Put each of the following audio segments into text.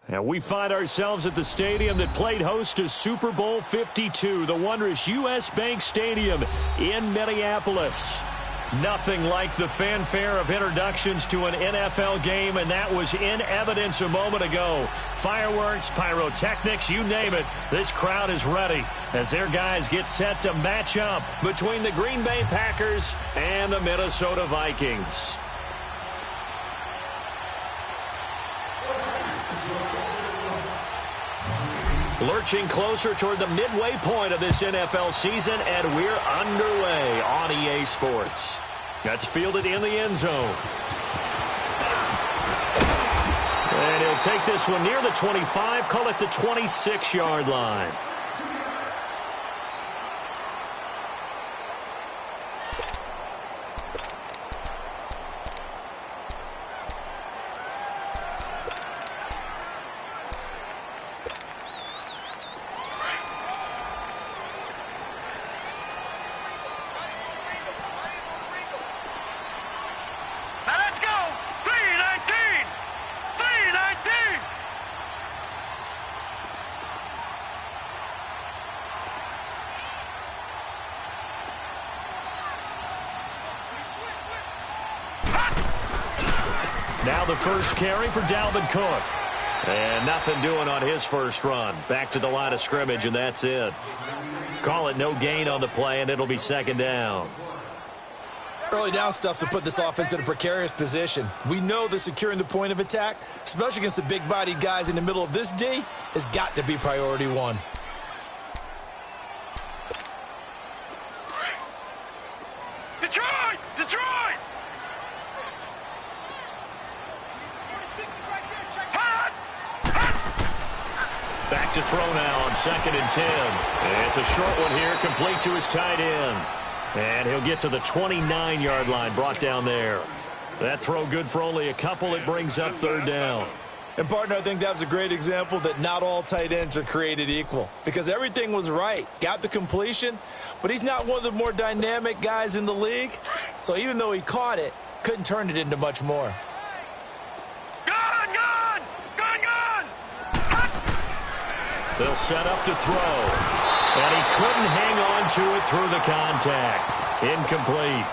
And we find ourselves at the stadium that played host to Super Bowl 52, the wondrous U.S. Bank Stadium in Minneapolis. Nothing like the fanfare of introductions to an NFL game, and that was in evidence a moment ago. Fireworks, pyrotechnics, you name it, this crowd is ready as their guys get set to match up between the Green Bay Packers and the Minnesota Vikings. Lurching closer toward the midway point of this NFL season, and we're underway on EA Sports. That's fielded in the end zone. And he'll take this one near the 25, call it the 26-yard line. Now the first carry for Dalvin Cook. And nothing doing on his first run. Back to the line of scrimmage, and that's it. Call it no gain on the play, and it'll be second down. Early down stuff to put this offense in a precarious position. We know that securing the point of attack, especially against the big-bodied guys in the middle of this D, has got to be priority one. Detroit! Detroit! Back to throw now on 2nd and 10. It's a short one here, complete to his tight end. And he'll get to the 29-yard line, brought down there. That throw good for only a couple. It brings up third down. And, partner, I think that was a great example that not all tight ends are created equal. Because everything was right. Got the completion, but he's not one of the more dynamic guys in the league. So even though he caught it, couldn't turn it into much more. They'll set up to throw. And he couldn't hang on to it through the contact. Incomplete.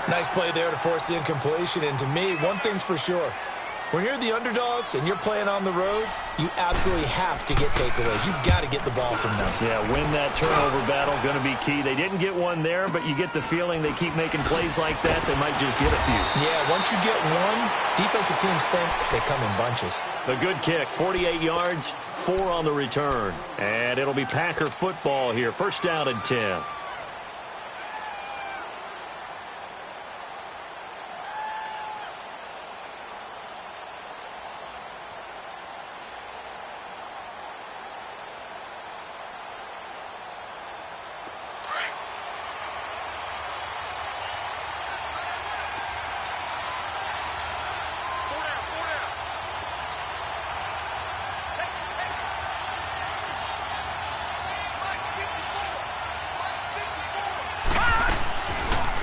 Nice play there to force the incompletion. And to me, one thing's for sure. When you're the underdogs and you're playing on the road, you absolutely have to get takeaways. You've got to get the ball from them. Yeah, win that turnover battle, going to be key. They didn't get one there, but you get the feeling they keep making plays like that, they might just get a few. Yeah, once you get one, defensive teams think they come in bunches. A good kick, 48 yards, 4 on the return. And it'll be Packer football here, first down and 10.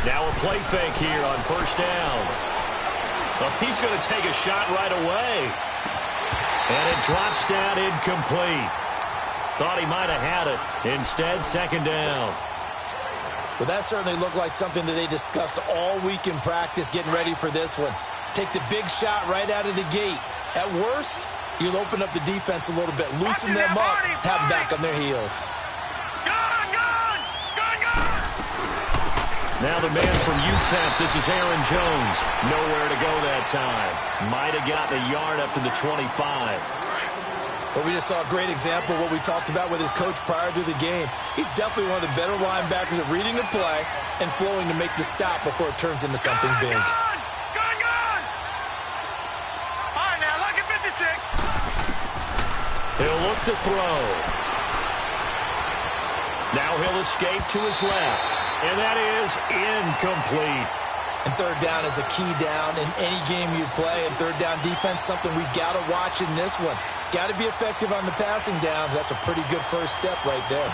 Now a play fake here on first down. Well, he's going to take a shot right away. And it drops down incomplete. Thought he might have had it. Instead, second down. Well, that certainly looked like something that they discussed all week in practice getting ready for this one. Take the big shot right out of the gate. At worst, you'll open up the defense a little bit, loosen them up, have them back on their heels. Now the man from UTEP, this is Aaron Jones. Nowhere to go that time. Might have gotten a yard up to the 25. Well, we just saw a great example of what we talked about with his coach prior to the game. He's definitely one of the better linebackers at reading the play and flowing to make the stop before it turns into something big. Gun! All right, now, look at 56. He'll look to throw. Now he'll escape to his left. And that is incomplete. And third down is a key down in any game you play. And third down defense, something we got to watch in this one. Got to be effective on the passing downs. That's a pretty good first step right there.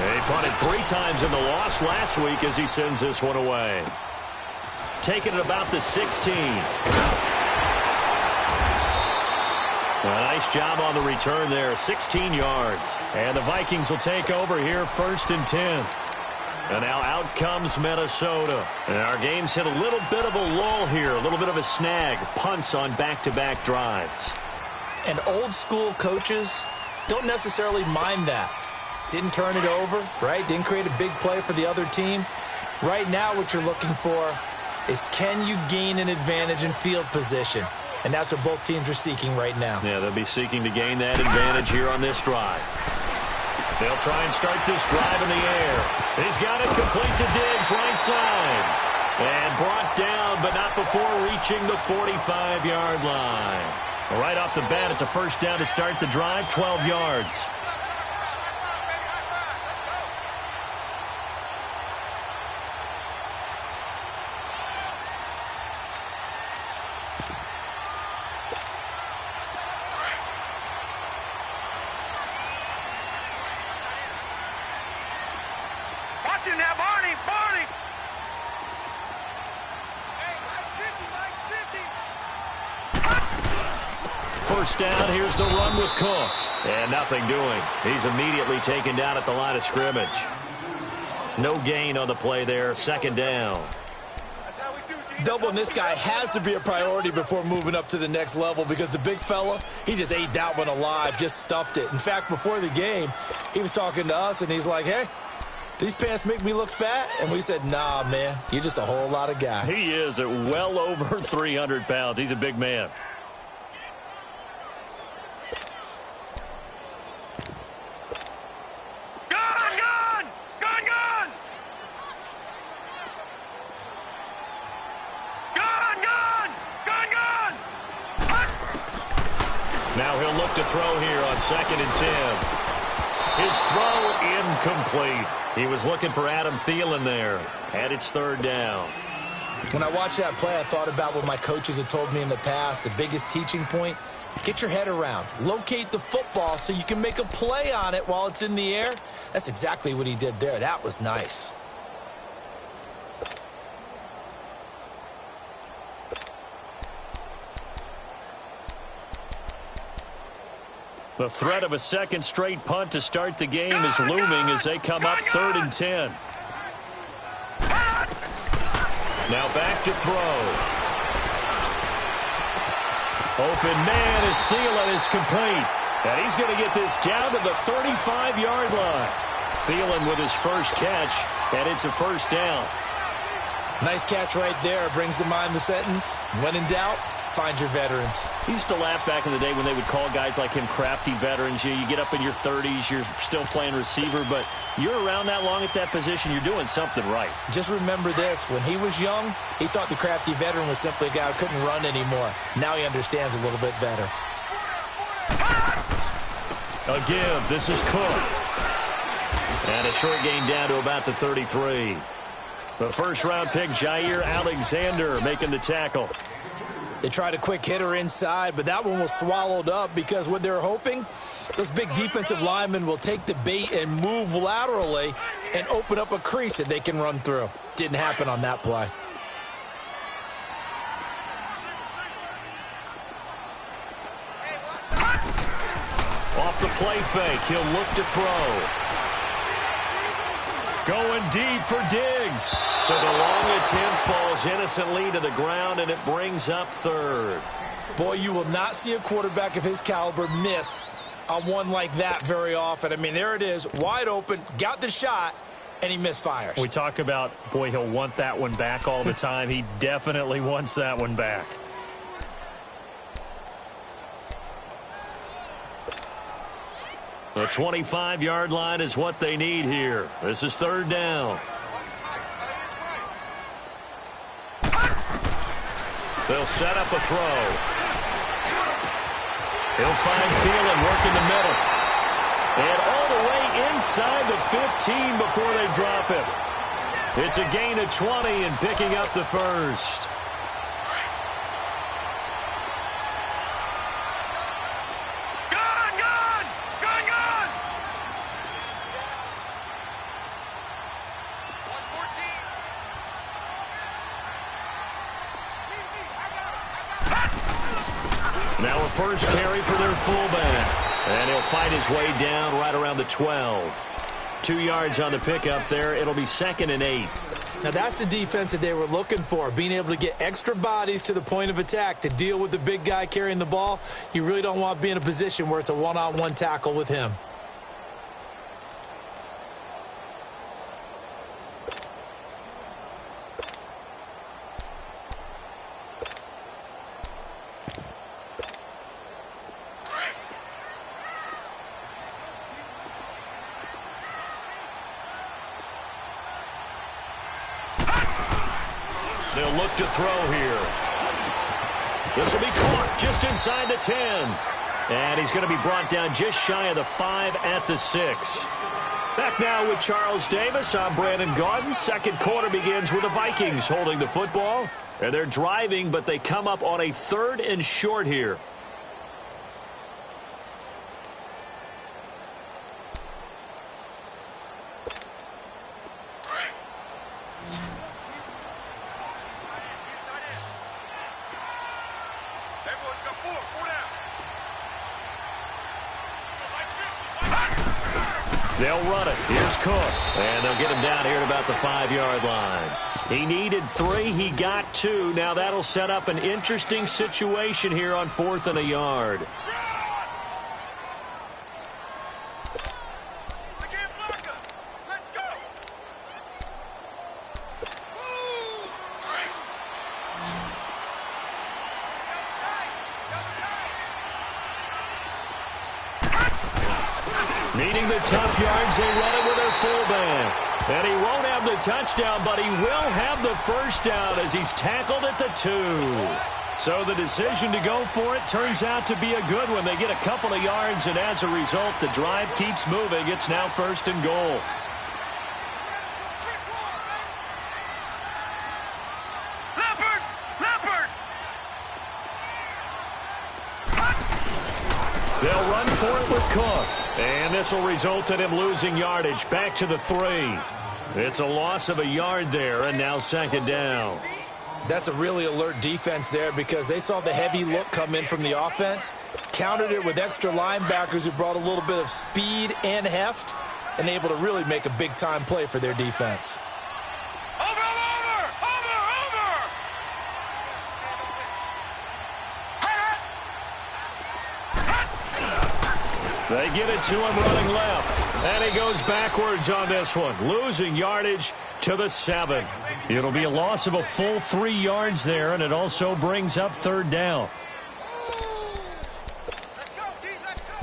He punted 3 times in the loss last week as he sends this one away. taken at about the 16. Nice job on the return there, 16 yards. And the Vikings will take over here, 1st and 10. And now out comes Minnesota. And our game's hit a little bit of a lull here, a little bit of a snag. Punts on back-to-back drives. And old school coaches don't necessarily mind that. Didn't turn it over, right? Didn't create a big play for the other team. Right now what you're looking for is, can you gain an advantage in field position? And that's what both teams are seeking right now. Yeah, they'll be seeking to gain that advantage here on this drive. They'll try and start this drive in the air. He's got it complete to Diggs, right side. And brought down, but not before reaching the 45-yard line. Right off the bat, it's a 1st down to start the drive, 12 yards. Watch him now, Barney! Barney! First down, here's the run with Cook. And nothing doing. He's immediately taken down at the line of scrimmage. No gain on the play there, 2nd down. Doubling this guy has to be a priority before moving up to the next level, because the big fella, he just ate that one alive, just stuffed it. In fact, before the game, he was talking to us, and he's like, hey, these pants make me look fat? And we said, nah, man, you're just a whole lot of guy. He is at well over 300 pounds. He's a big man. Now he'll look to throw here on 2nd and 10. His throw incomplete. He was looking for Adam Thielen there. And it's 3rd down. When I watched that play, I thought about what my coaches had told me in the past. The biggest teaching point, get your head around. Locate the football so you can make a play on it while it's in the air. That's exactly what he did there. That was nice. The threat of a 2nd straight punt to start the game is looming as they come up 3rd and 10. Now back to throw. Open man as Thielen is complete. And he's going to get this down to the 35-yard line. Thielen with his first catch, and it's a 1st down. Nice catch right there. Brings to mind the sentence, when in doubt, find your veterans. He used to laugh back in the day when they would call guys like him crafty veterans. You get up in your 30s, you're still playing receiver, but you're around that long at that position, you're doing something right. Just remember this. When he was young, he thought the crafty veteran was simply a guy who couldn't run anymore. Now he understands a little bit better. A give. This is Cook. And a short gain down to about the 33. The 1st-round pick, Jair Alexander, making the tackle. They tried a quick hitter inside, but that one was swallowed up because what they're hoping, those big defensive linemen will take the bait and move laterally and open up a crease that they can run through. Didn't happen on that play. Off the play fake, he'll look to throw. Going deep for Diggs. So the long attempt falls innocently to the ground, and it brings up 3rd. Boy, you will not see a quarterback of his caliber miss on one like that very often. I mean, there it is, wide open, got the shot, and he misfires. We talk about, boy, he'll want that one back all the time. He definitely wants that one back. The 25-yard line is what they need here. This is 3rd down. They'll set up a throw. He'll find Thielen working the middle. And all the way inside the 15 before they drop him. It's a gain of 20 and picking up the 1st. first carry for their fullback. And he'll fight his way down right around the 12. 2 yards on the pickup there. It'll be 2nd and 8. Now, that's the defense that they were looking for, being able to get extra bodies to the point of attack to deal with the big guy carrying the ball. You really don't want to be in a position where it's a one-on-one tackle with him. They'll look to throw here. This will be caught just inside the 10. And he's going to be brought down just shy of the 5 at the 6. Back now with Charles Davis. I'm Brandon Gaudin. Second quarter begins with the Vikings holding the football. And they're driving, but they come up on a 3rd and short here. They'll run it. Here's Cook. And they'll get him down here at about the 5-yard line. He needed 3. He got 2. Now that'll set up an interesting situation here on 4th and a yard. Needing the tough yards, they run it with their fullback. And he won't have the touchdown, but he will have the first down as he's tackled at the 2. So the decision to go for it turns out to be a good one. They get a couple of yards, and as a result, the drive keeps moving. It's now 1st and goal. They'll run for it with Cook. And this will result in him losing yardage back to the 3. It's a loss of a yard there, and now 2nd down. That's a really alert defense there because they saw the heavy look come in from the offense, countered it with extra linebackers who brought a little bit of speed and heft, and able to really make a big-time play for their defense. They get it to him running left. And he goes backwards on this one, losing yardage to the 7. It'll be a loss of a full 3 yards there, and it also brings up 3rd down. Let's go, D. Let's go,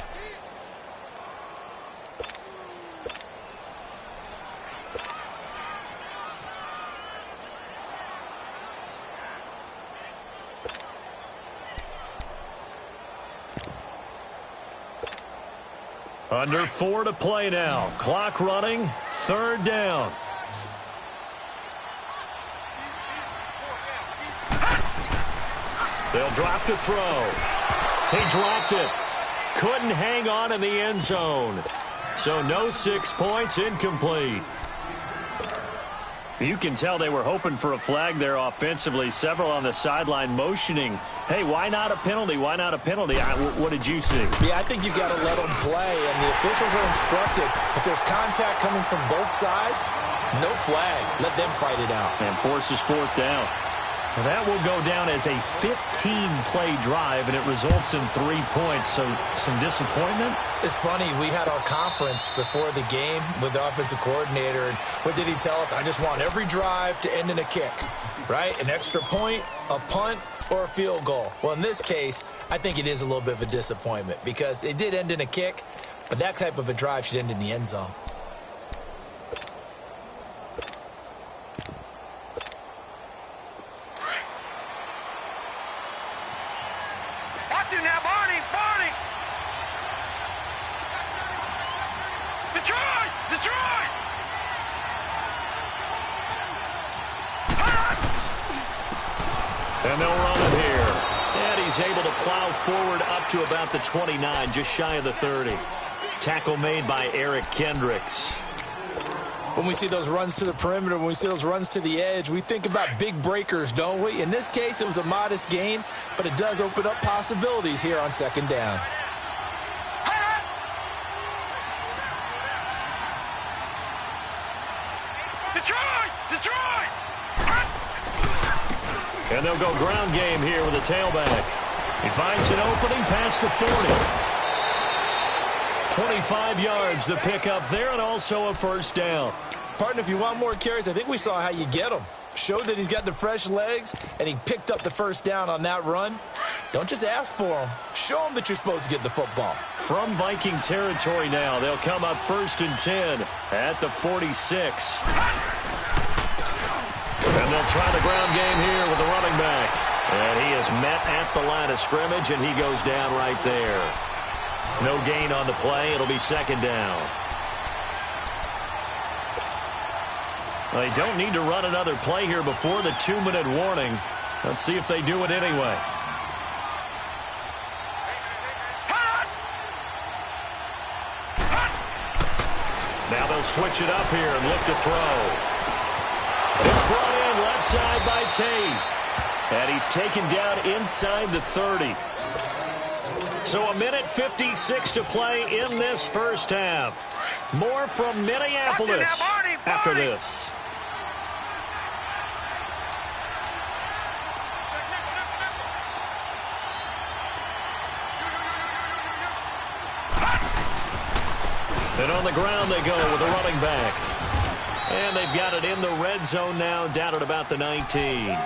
Under 4 to play now. Clock running. 3rd down. They'll drop to throw. He dropped it. Couldn't hang on in the end zone. So no 6 points, incomplete. You can tell they were hoping for a flag there offensively. Several on the sideline motioning, hey, why not a penalty? Why not a penalty? What did you see? Yeah, I think you've got to let them play, and the officials are instructed. If there's contact coming from both sides, no flag. Let them fight it out. And forces 4th down. Well, that will go down as a 15-play drive, and it results in 3 points. So some disappointment? It's funny. We had our conference before the game with the offensive coordinator, and what did he tell us? I just want every drive to end in a kick, right? An extra point, a punt, or a field goal. Well, in this case, I think it is a little bit of a disappointment because it did end in a kick, but that type of a drive should end in the end zone. Watch it now, Barney! Barney! Detroit! Detroit! And they'll run it here. And he's able to plow forward up to about the 29, just shy of the 30. Tackle made by Eric Kendricks. When we see those runs to the perimeter, when we see those runs to the edge, we think about big breakers, don't we? In this case, it was a modest gain, but it does open up possibilities here on second down. Detroit! And they'll go ground game here with a tailback. He finds an opening past the 40. 25 yards the pickup there, and also a first down. Partner, if you want more carries, I think we saw how you get them. Showed that he's got the fresh legs, and he picked up the first down on that run. Don't just ask for them. Show them that you're supposed to get the football. From Viking territory now, they'll come up 1st and 10 at the 46. And they'll try the ground game here with the running back. And he is met at the line of scrimmage, and he goes down right there. No gain on the play. It'll be second down. Well, they don't need to run another play here before the 2-minute warning. Let's see if they do it anyway. Now they'll switch it up here and look to throw. It's brought in left side by Tate. And he's taken down inside the 30. So 1:56 to play in this first half. More from Minneapolis after this. And on the ground they go with a running back. And they've got it in the red zone now, down at about the 19.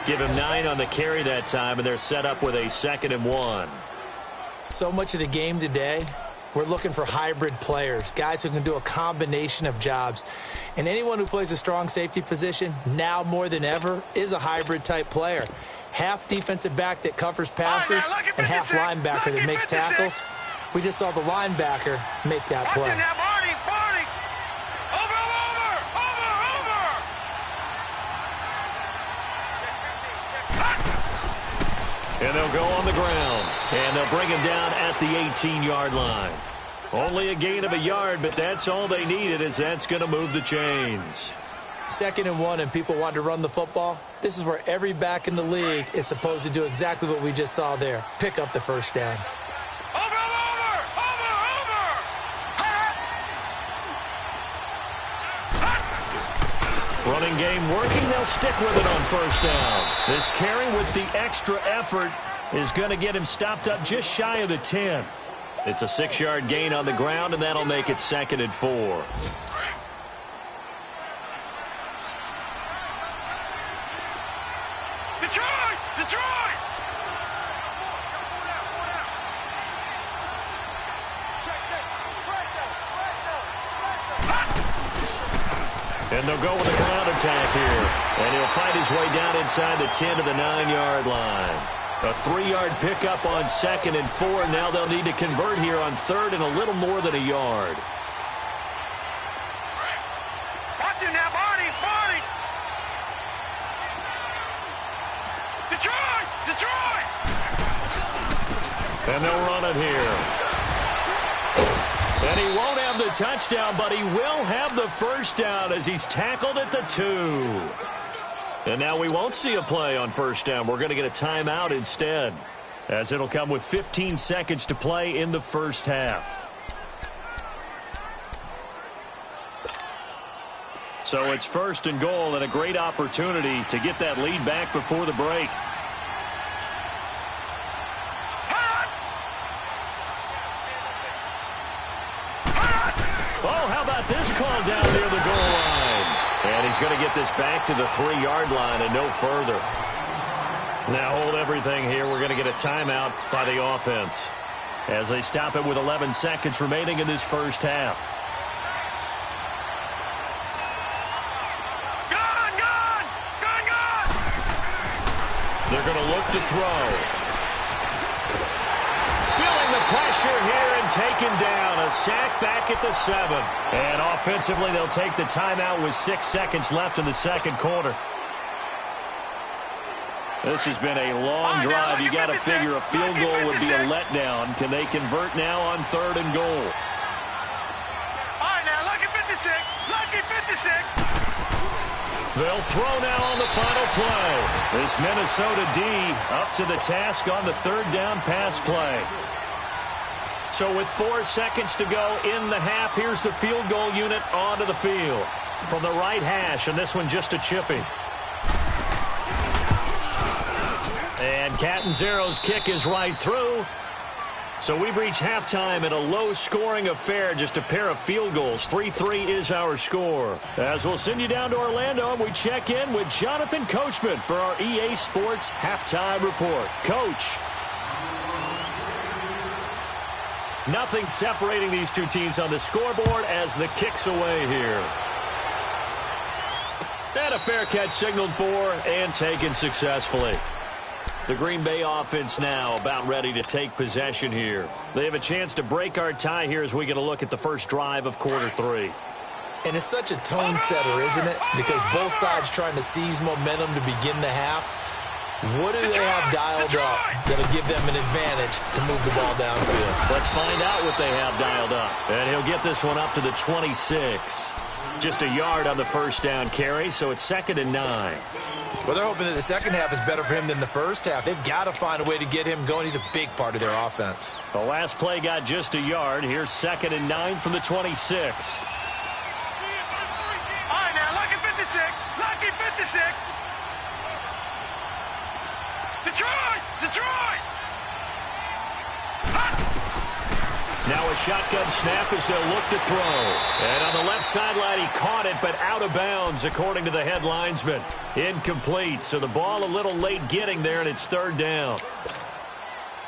Give him 9 on the carry that time, and they're set up with a 2nd and 1. So much of the game today, we're looking for hybrid players, guys who can do a combination of jobs. And anyone who plays a strong safety position, now more than ever, is a hybrid-type player. Half defensive back that covers passes and half linebacker that makes tackles. We just saw the linebacker make that play. And they'll go on the ground. And they'll bring him down at the 18-yard line. Only a gain of a yard, but that's all they needed, as that's going to move the chains. 2nd and 1, and people want to run the football. This is where every back in the league is supposed to do exactly what we just saw there. Pick up the first down. Running game working. They'll stick with it on first down. This carry with the extra effort is going to get him stopped up just shy of the 10. It's a 6-yard gain on the ground, and that'll make it 2nd and 4. Detroit! And they'll go with a ground attack here. And he'll find his way down inside the 10 to the 9-yard line. A 3-yard pickup on 2nd and 4. Now they'll need to convert here on 3rd and a little more than a yard. Watch him now, Barney! Detroit! And they'll run it here. And he won't have the touchdown, but he will have the first down as he's tackled at the 2. And now we won't see a play on first down. We're going to get a timeout instead, as it'll come with 15 seconds to play in the first half. So it's 1st and goal, and a great opportunity to get that lead back before the break. This call down near the goal line. And he's going to get this back to the 3-yard line and no further. Now hold everything here. We're going to get a timeout by the offense as they stop it with 11 seconds remaining in this first half. They're going to look to throw. Feeling the pressure here and taken down. A sack back at the 7. And offensively, they'll take the timeout with 6 seconds left in the second quarter. This has been a long drive. You got to figure a field goal would be a letdown. Can they convert now on 3rd and goal? All right, now look at 56. 56. Lucky 56. They'll throw now on the final play. This Minnesota D up to the task on the third down pass play. So with 4 seconds to go in the half, here's the field goal unit onto the field. From the right hash, and this one just a chipping. And Catanzaro's kick is right through. So we've reached halftime in a low-scoring affair, just a pair of field goals. 3-3 is our score. As we'll send you down to Orlando, and we check in with Jonathan Coachman for our EA Sports Halftime Report. Coach. Nothing separating these two teams on the scoreboard as the kick's away here. And a fair catch signaled for and taken successfully. The Green Bay offense now about ready to take possession here. They have a chance to break our tie here as we get a look at the first drive of quarter 3. And it's such a tone setter, isn't it? Because both sides trying to seize momentum to begin the half. What do they have dialed up that'll give them an advantage to move the ball downfield? Let's find out what they have dialed up. And he'll get this one up to the 26. Just a yard on the first down carry, so it's 2nd and 9. Well, they're hoping that the second half is better for him than the first half. They've got to find a way to get him going. He's a big part of their offense. The last play got just a yard. Here's 2nd and 9 from the 26. All right, now, lucky 56. Lucky 56. Detroit! Detroit! Now a shotgun snap as they'll look to throw. And on the left sideline, he caught it, but out of bounds, according to the head linesman. Incomplete, so the ball a little late getting there, and it's 3rd down.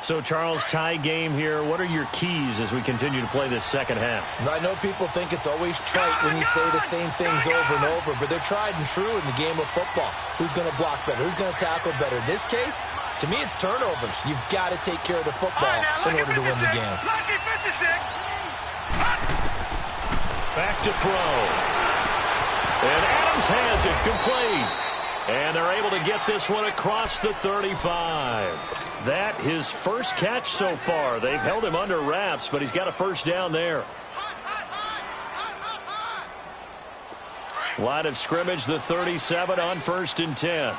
So, Charles, tie game here. What are your keys as we continue to play this second half? I know people think it's always trite when you say the same things over and over, but they're tried and true in the game of football. Who's going to block better? Who's going to tackle better? In this case, to me, it's turnovers. You've got to take care of the football in order to win the game. Lucky 56. Back to throw. And Adams has it complete. And they're able to get this one across the 35. That his first catch so far. They've held him under wraps, but he's got a first down there. Line of scrimmage, the 37 on 1st and 10.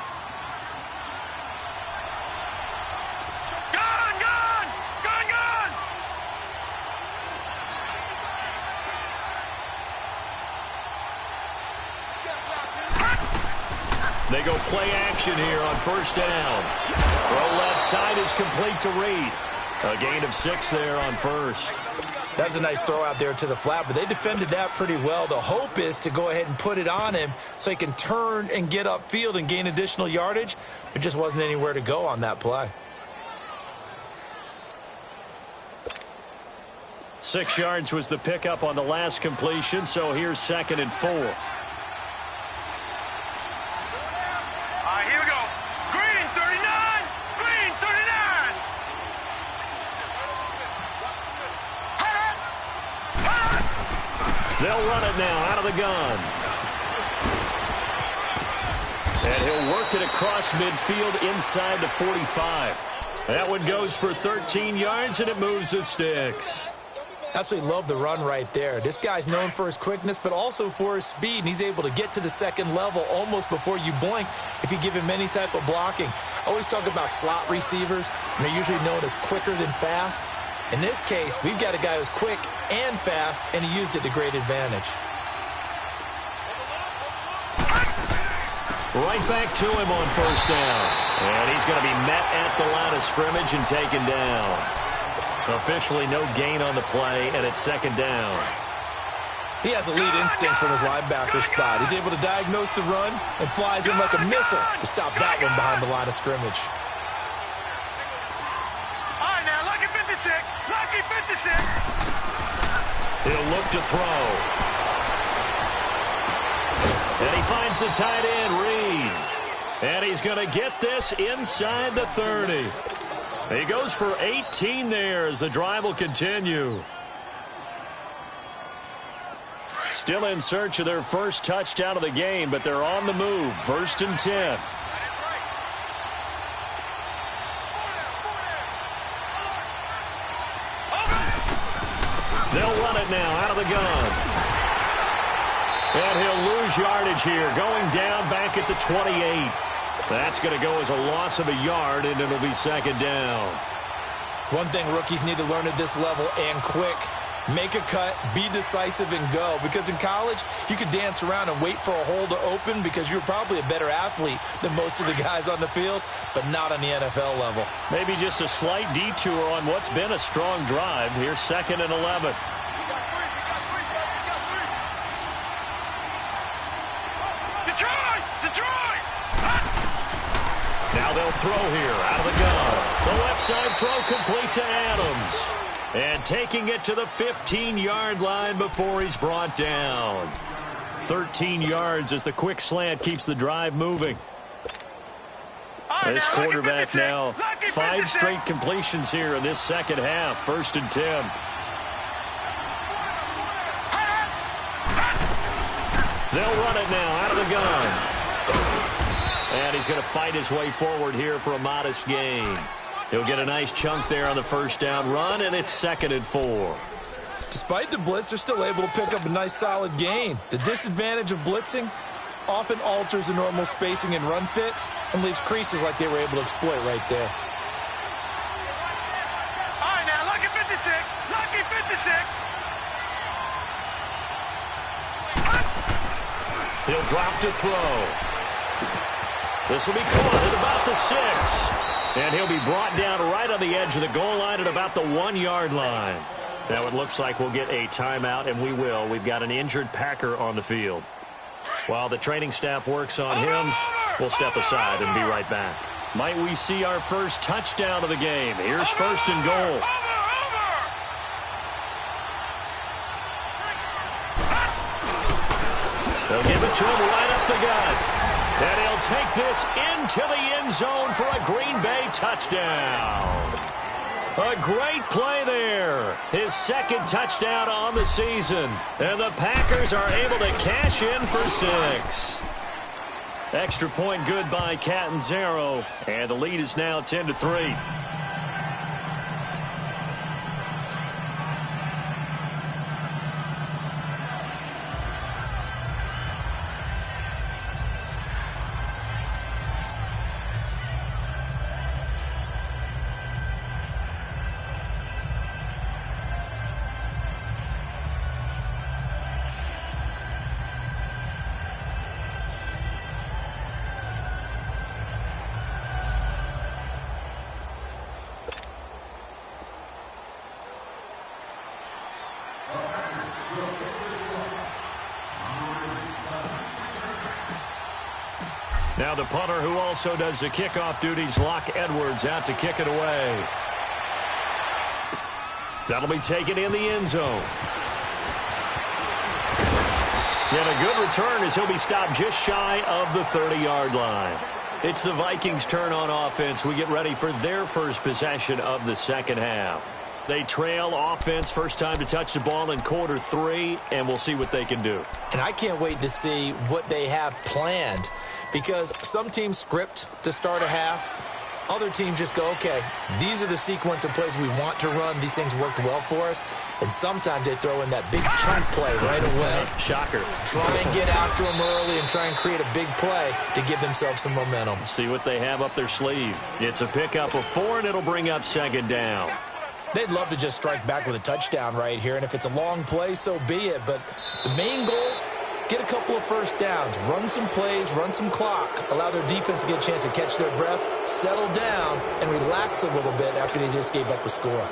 They go play action here on 1st down. Throw left side is complete to Reed. A gain of 6 there on 1st. That was a nice throw out there to the flat, but they defended that pretty well. The hope is to go ahead and put it on him so he can turn and get upfield and gain additional yardage. There just wasn't anywhere to go on that play. 6 yards was the pickup on the last completion, so here's 2nd and 4. They'll run it now out of the gun. And he'll work it across midfield inside the 45. That one goes for 13 yards, and it moves the sticks. Absolutely love the run right there. This guy's known for his quickness, but also for his speed, and he's able to get to the second level almost before you blink if you give him any type of blocking. I always talk about slot receivers, and they're usually known as quicker than fast. In this case, we've got a guy who's quick and fast, and he used it to great advantage. Right back to him on 1st down. And he's going to be met at the line of scrimmage and taken down. Officially no gain on the play, and it's 2nd down. He has elite instincts from his linebacker spot. He's able to diagnose the run and flies in like a missile to stop that one behind the line of scrimmage. Lucky 56. He'll look to throw. And he finds the tight end, Reed. And he's going to get this inside the 30. He goes for 18 there as the drive will continue. Still in search of their first touchdown of the game, but they're on the move. 1st and 10. They'll run it now out of the gun. And he'll lose yardage here, going down back at the 28. That's going to go as a loss of a yard, and it'll be second down. One thing rookies need to learn at this level, and quick, make a cut, be decisive, and go. Because in college, you could dance around and wait for a hole to open because you're probably a better athlete than most of the guys on the field, but not on the NFL level. Maybe just a slight detour on what's been a strong drive. Here's 2nd and 11. Now they'll throw here out of the gun. The left side throw complete to Adams. And taking it to the 15-yard line before he's brought down. 13 yards as the quick slant keeps the drive moving. This quarterback now, 5 straight completions here in this second half. 1st and 10. They'll run it now out of the gun. And he's going to fight his way forward here for a modest gain. He'll get a nice chunk there on the first down run, and it's 2nd and 4. Despite the blitz, they're still able to pick up a nice solid gain. The disadvantage of blitzing often alters the normal spacing and run fits and leaves creases like they were able to exploit right there. All right, now, lucky 56. Lucky 56. He'll drop to throw. This will be caught at about the 6. And he'll be brought down right on the edge of the goal line at about the 1-yard line. Now it looks like we'll get a timeout, and we will. We've got an injured Packer on the field. While the training staff works on him, we'll step aside and be right back. Might we see our first touchdown of the game? Here's 1st and goal. They'll give it to him right up the gut. And he'll take this into the end zone for a Green Bay touchdown. A great play there. His 2nd touchdown on the season. And the Packers are able to cash in for 6. Extra point good by Catanzaro. And the lead is now 10-3. Now the punter, who also does the kickoff duties, Locke Edwards, out to kick it away. That'll be taken in the end zone. And a good return as he'll be stopped just shy of the 30-yard line. It's the Vikings' turn on offense. We get ready for their first possession of the second half. They trail offense, first time to touch the ball in quarter 3, and we'll see what they can do. And I can't wait to see what they have planned, because some teams script to start a half. Other teams just go, okay, these are the sequence of plays we want to run. These things worked well for us. And sometimes they throw in that big chunk play right away. Shocker. Try and get after them early and try and create a big play to give themselves some momentum. See what they have up their sleeve. It's a pickup of 4, and it'll bring up 2nd down. They'd love to just strike back with a touchdown right here. And if it's a long play, so be it. But the main goal, get a couple of first downs, run some plays, run some clock, allow their defense to get a chance to catch their breath, settle down, and relax a little bit after they just gave up a score.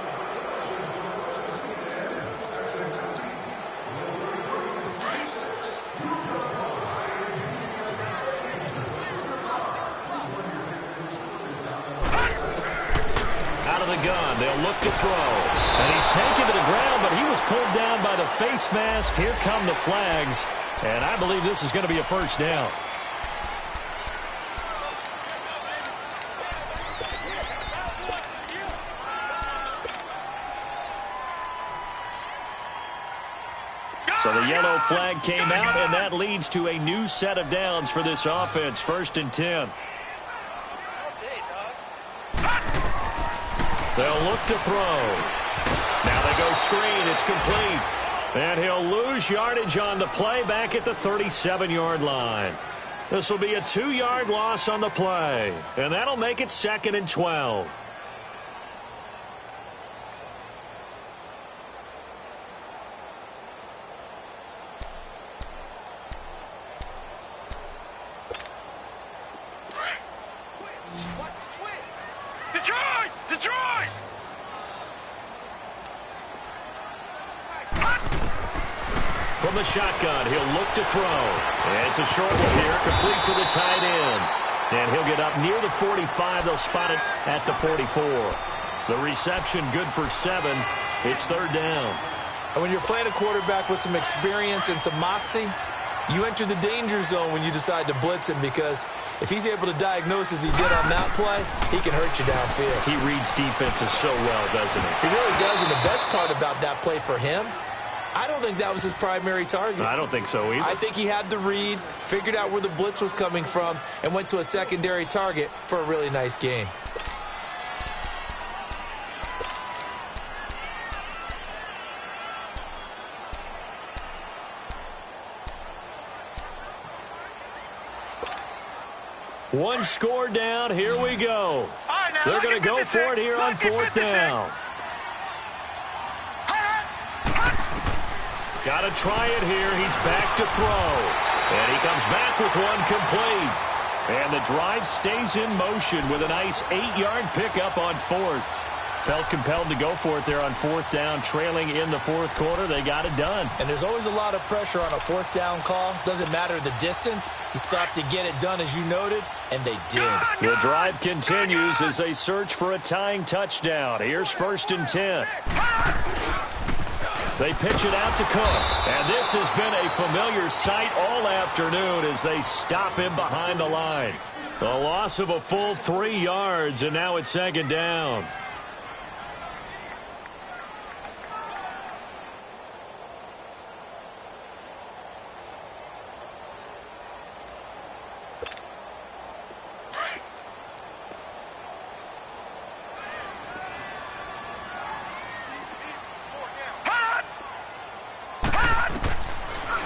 Out of the gun, they'll look to throw. And he's taken to the ground, but he was pulled down by the face mask. Here come the flags. And I believe this is going to be a first down. So the yellow flag came out, and that leads to a new set of downs for this offense. 1st and 10. They'll look to throw. Now they go screen. It's complete. And he'll lose yardage on the play back at the 37-yard line. This will be a 2-yard loss on the play. And that'll make it 2nd and 12. Detroit! Detroit! From the shotgun, he'll look to throw. And it's a short one here, complete to the tight end. And he'll get up near the 45. They'll spot it at the 44. The reception good for 7. It's 3rd down. And when you're playing a quarterback with some experience and some moxie, you enter the danger zone when you decide to blitz him, because if he's able to diagnose as he did on that play, he can hurt you downfield. He reads defenses so well, doesn't he? He really does, and the best part about that play for him, I don't think that was his primary target. I don't think so either. I think he had the read, figured out where the blitz was coming from, and went to a secondary target for a really nice gain. One score down. Here we go. Right, now, they're going to go for it here on 4th down. Got to try it here. He's back to throw. And he comes back with one complete. And the drive stays in motion with a nice 8-yard pickup on 4th. Felt compelled to go for it there on 4th down, trailing in the 4th quarter. They got it done. And there's always a lot of pressure on a 4th down call. Doesn't matter the distance. You stop to get it done, as you noted, and they did. The drive continues as they search for a tying touchdown. Here's 1st and 10. They pitch it out to Cook. And this has been a familiar sight all afternoon as they stop him behind the line. A loss of a full 3 yards, and now it's 2nd down.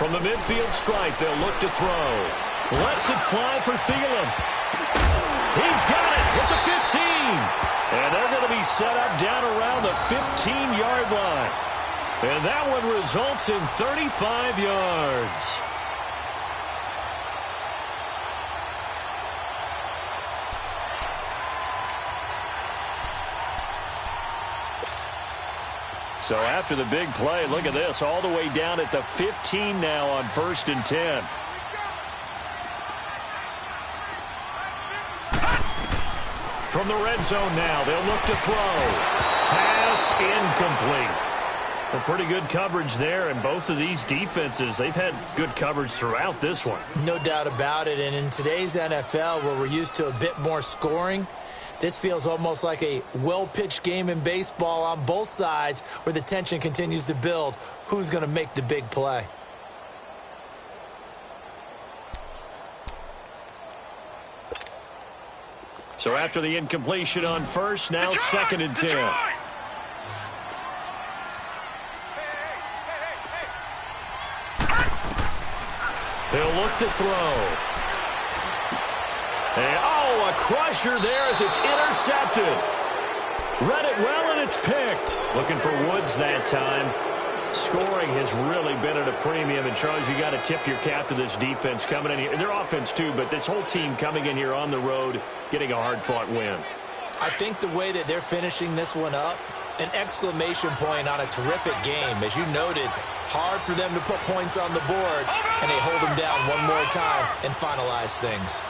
From the midfield stripe, they'll look to throw. Lets it fly for Thielen. He's got it with the 15. And they're going to be set up down around the 15-yard line. And that one results in 35 yards. So after the big play, look at this, all the way down at the 15 now on 1st and 10. From the red zone now, they'll look to throw. Pass incomplete. A pretty good coverage there, and both of these defenses, they've had good coverage throughout this one. No doubt about it, and in today's NFL, where we're used to a bit more scoring, this feels almost like a well-pitched game in baseball on both sides where the tension continues to build. Who's going to make the big play? So after the incompletion on 1st, now Detroit! 2nd and 10. Detroit! He'll look to throw. And, a crusher there as it's intercepted. Read it well, and it's picked. Looking for Woods that time. Scoring has really been at a premium. And, Charles, you got to tip your cap to this defense coming in here. Their offense, too, but this whole team coming in here on the road, getting a hard-fought win. I think the way that they're finishing this one up, an exclamation point on a terrific game. As you noted, hard for them to put points on the board, and they hold them down one more time and finalize things.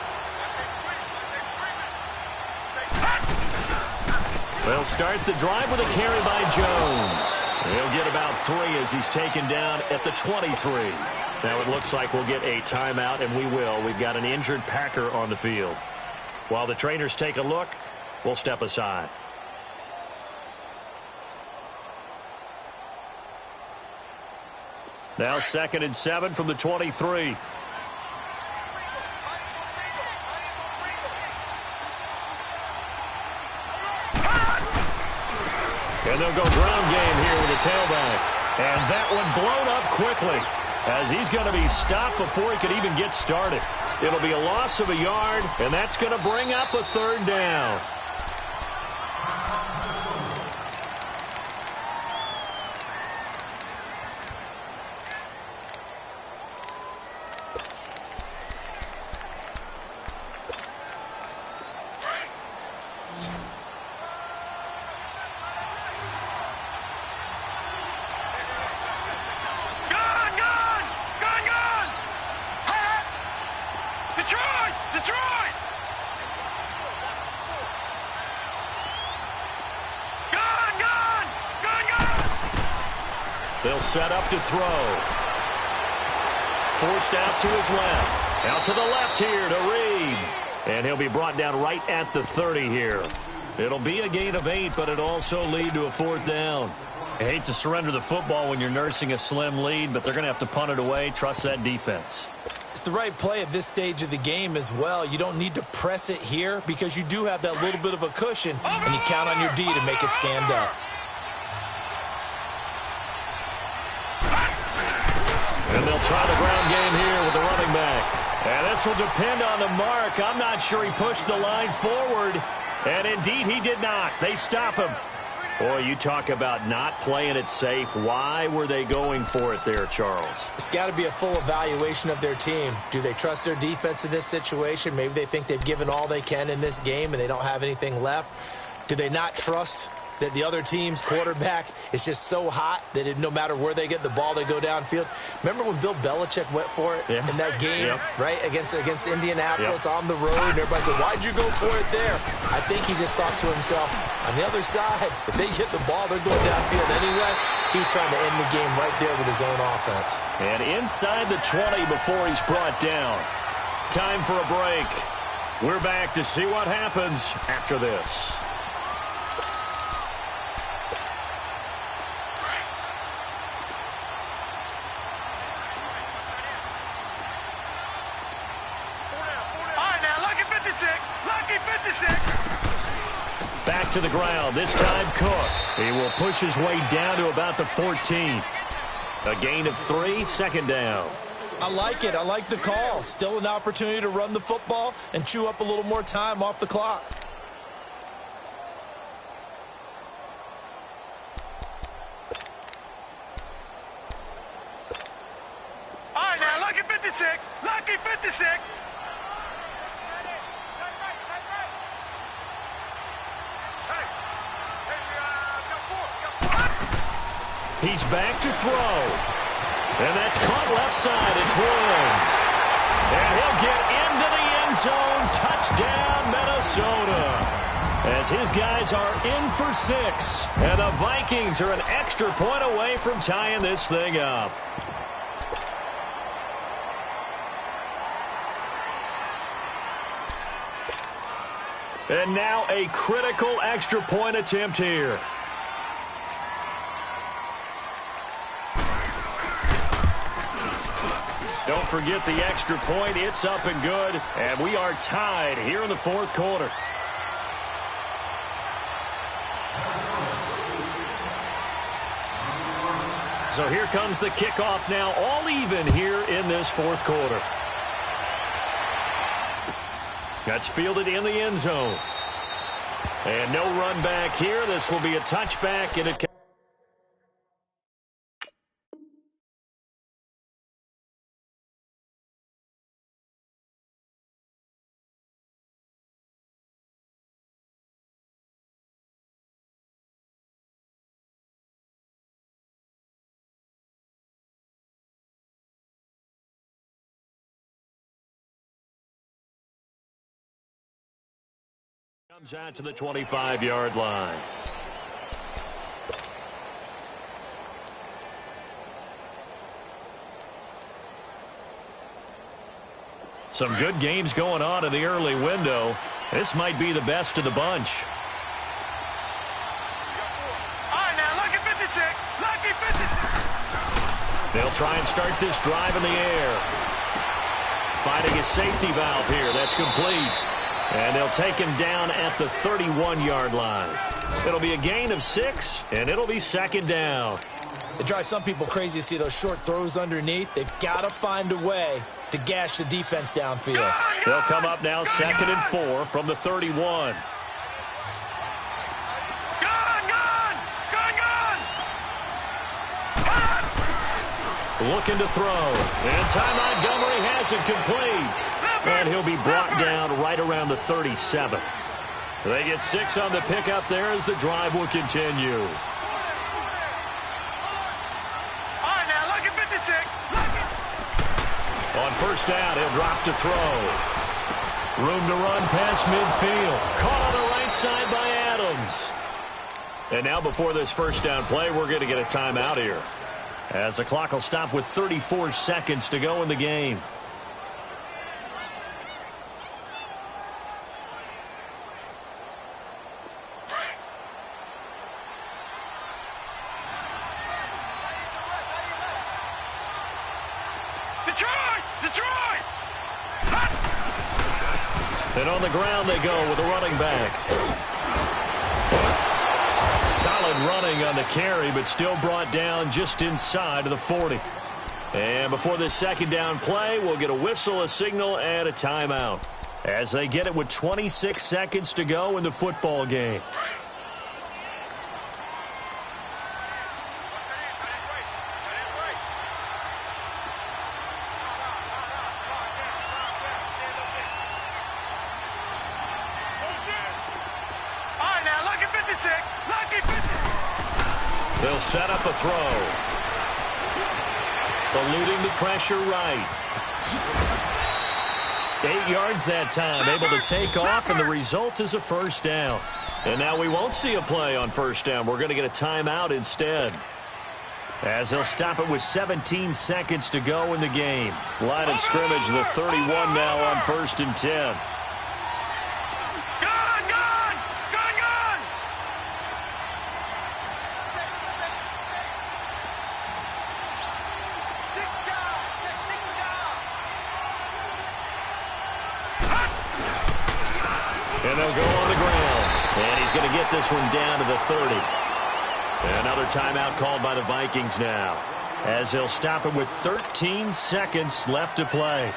They'll start the drive with a carry by Jones. He'll get about 3 as he's taken down at the 23. Now it looks like we'll get a timeout, and we will. We've got an injured Packer on the field. While the trainers take a look, we'll step aside. Now 2nd and 7 from the 23. And they'll go ground game here with a tailback. And that one blown up quickly as he's going to be stopped before he could even get started. It'll be a loss of a yard, and that's going to bring up a third down. They'll set up to throw. Forced out to his left. Out to the left here to Reed. And he'll be brought down right at the 30 here. It'll be a gain of 8, but it'll also lead to a fourth down. I hate to surrender the football when you're nursing a slim lead, but they're going to have to punt it away. Trust that defense. It's the right play at this stage of the game as well. You don't need to press it here because you do have that little bit of a cushion, and you count on your D to make it stand up. And they'll try the ground game here with the running back. And this will depend on the mark. I'm not sure he pushed the line forward. And indeed, he did not. They stop him. Boy, you talk about not playing it safe. Why were they going for it there, Charles? It's got to be a full evaluation of their team. Do they trust their defense in this situation? Maybe they think they've given all they can in this game and they don't have anything left. Do they not trust that the other team's quarterback is just so hot that no matter where they get the ball, they go downfield? Remember when Bill Belichick went for it in that game, right, against Indianapolis on the road, and everybody said, why'd you go for it there? I think he just thought to himself, on the other side, if they get the ball, they're going downfield anyway. He was trying to end the game right there with his own offense. And inside the 20 before he's brought down. Time for a break. We're back to see what happens after this. Back to the ground, this time Cook. He will push his way down to about the 14. A gain of 3, second down. I like it. I like the call. Still an opportunity to run the football and chew up a little more time off the clock. All right, now, lucky 56. Lucky 56. He's back to throw. And that's caught left side. It's Woods. And he'll get into the end zone. Touchdown, Minnesota. As his guys are in for 6. And the Vikings are an extra point away from tying this thing up. And now a critical extra point attempt here. Don't forget the extra point. It's up and good. And we are tied here in the fourth quarter. So here comes the kickoff now, all even here in this fourth quarter. That's fielded in the end zone. And no run back here. This will be a touchback, and it comes out to the 25-yard line. Some good games going on in the early window. This might be the best of the bunch. All right, now, lucky 56. Lucky 56. They'll try and start this drive in the air. Finding a safety valve here. That's complete. And they'll take him down at the 31-yard line. It'll be a gain of 6, and it'll be second down. It drives some people crazy to see those short throws underneath. They've got to find a way to gash the defense downfield. They'll come up now 2nd and 4 from the 31. Looking to throw. And Ty Montgomery has it complete. And he'll be brought down right around the 37. They get 6 on the pickup there as the drive will continue. All right, now, look at 56. On first down, he'll drop to throw. Room to run past midfield. Caught on the right side by Adams. And now before this first down play, we're going to get a timeout here, as the clock will stop with 34 seconds to go in the game. Detroit! And on the ground they go with a running back. Solid running on the carry, but still brought down just inside of the 40. And before this second down play, we'll get a whistle, a signal, and a timeout, as they get it with 26 seconds to go in the football game. They'll set up a throw. Eluding the pressure right. 8 yards that time, able to take off, and the result is a first down. And now we won't see a play on first down. We're going to get a timeout instead, as they'll stop it with 17 seconds to go in the game. Line of scrimmage, the 31 now on 1st and 10. And they'll go on the ground. And he's going to get this one down to the 30. Another timeout called by the Vikings now, as they'll stop it with 13 seconds left to play.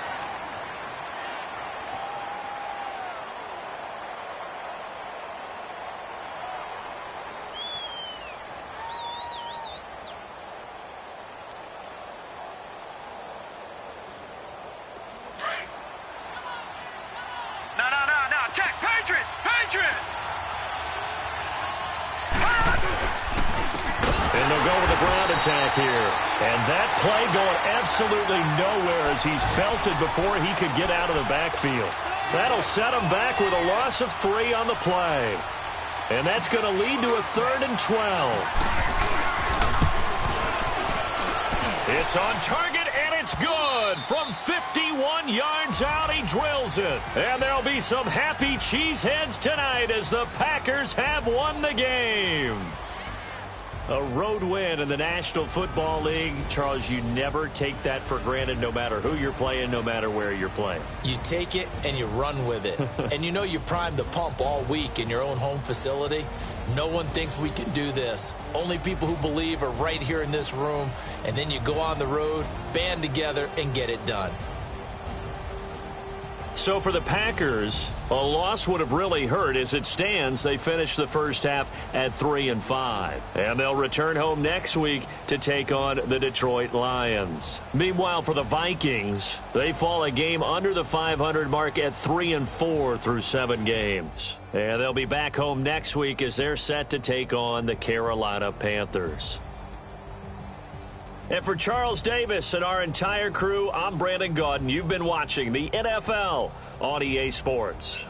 And they'll go with the ground attack here. And that play going absolutely nowhere as he's belted before he could get out of the backfield. That'll set him back with a loss of 3 on the play. And that's going to lead to a 3rd and 12. It's on target, and it's good. From 51 yards out, he drills it. And there'll be some happy cheeseheads tonight as the Packers have won the game. A road win in the National Football League. Charles, you never take that for granted, no matter who you're playing, no matter where you're playing. You take it and you run with it. And you know you primed the pump all week in your own home facility. No one thinks we can do this. Only people who believe are right here in this room. And then you go on the road, band together, and get it done. So for the Packers, a loss would have really hurt. As it stands, they finished the first half at 3-5. And they'll return home next week to take on the Detroit Lions. Meanwhile, for the Vikings, they fall a game under the 500 mark at 3-4 through 7 games. And they'll be back home next week as they're set to take on the Carolina Panthers. And for Charles Davis and our entire crew, I'm Brandon Gaudin. You've been watching the NFL on EA Sports.